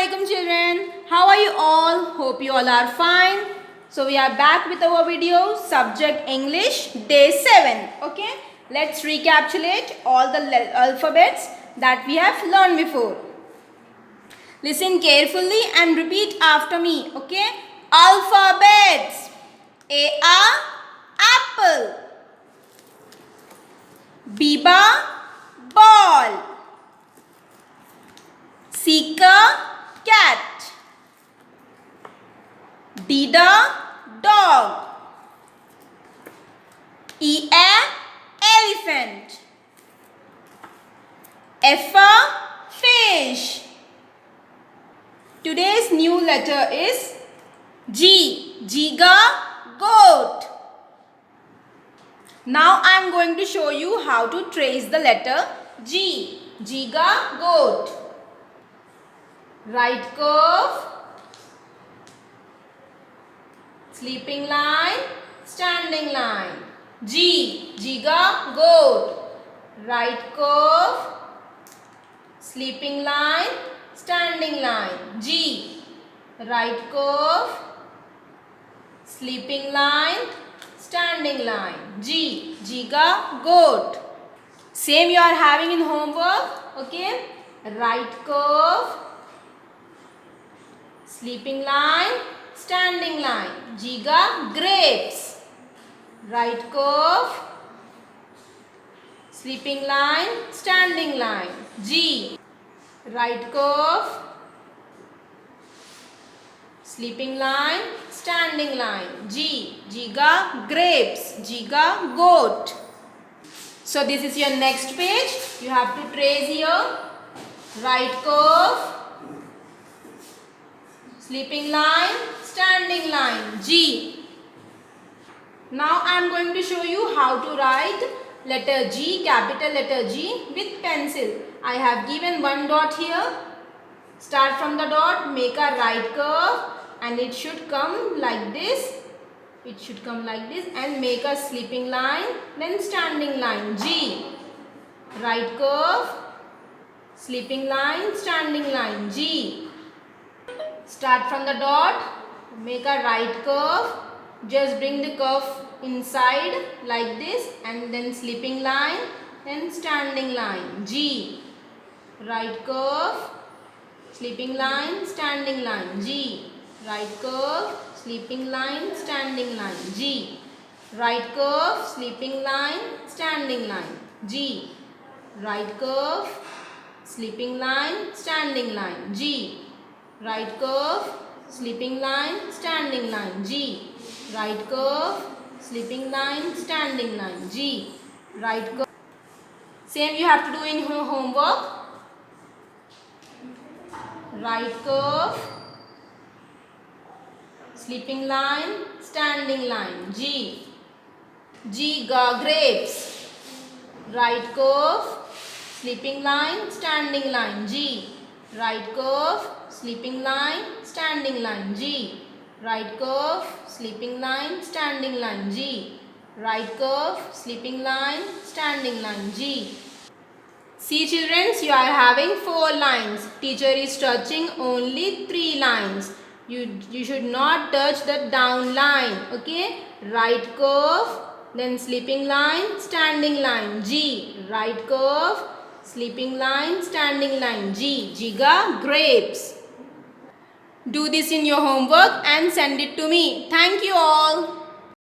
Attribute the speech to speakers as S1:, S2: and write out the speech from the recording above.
S1: Assalamualaikum children. How are you all? Hope you all are fine. So we are back with our video subject English day 7. Okay. Let's recapitulate all the alphabets that we have learned before. Listen carefully and repeat after me. Okay. Alphabets. Apple. Biba ball. Sika cat. Dida dog. Elephant. Fish. Today's new letter is G. Giga goat. Now I am going to show you how to trace the letter G. Giga goat. Right curve, sleeping line, standing line. G. Giga goat. Right curve, sleeping line, standing line. G. Right curve, sleeping line, standing line. G. Giga goat. Same you are having in homework. Okay. Right curve, sleeping line, standing line. Giga grapes. Right curve, sleeping line, standing line. G. Right curve, sleeping line, standing line. G. Giga grapes. Giga goat. So this is your next page. You have to trace here. Right curve, sleeping line, standing line. G. Now I am going to show you how to write letter G, capital letter G with pencil. I have given one dot here. Start from the dot, make a right curve and it should come like this. It should come like this and make a sleeping line, then standing line. G. Right curve, sleeping line, standing line. G. Start from the dot, make a right curve, just bring the curve inside like this and then sleeping line, then standing line. G. Right curve, sleeping line, standing line. G. Right curve, sleeping line, standing line. G. Right curve, sleeping line, standing line. G. Right curve, sleeping line, standing line. G. Right curve, sleeping line, standing line. G. Right curve, sleeping line, standing line. G. Right curve. Same you have to do in your homework. Right curve, sleeping line, standing line. G. Giga grapes. Right curve, sleeping line, standing line. G. Right curve, sleeping line, standing line. G. Right curve, sleeping line, standing line. G. Right curve, sleeping line, standing line. G. See children, you are having 4 lines. Teacher is touching only 3 lines. You should not touch the down line. Okay. Right curve, then sleeping line, standing line. G. Right curve, sleeping line, standing line. G. Giga grapes. Do this in your homework and send it to me. Thank you all.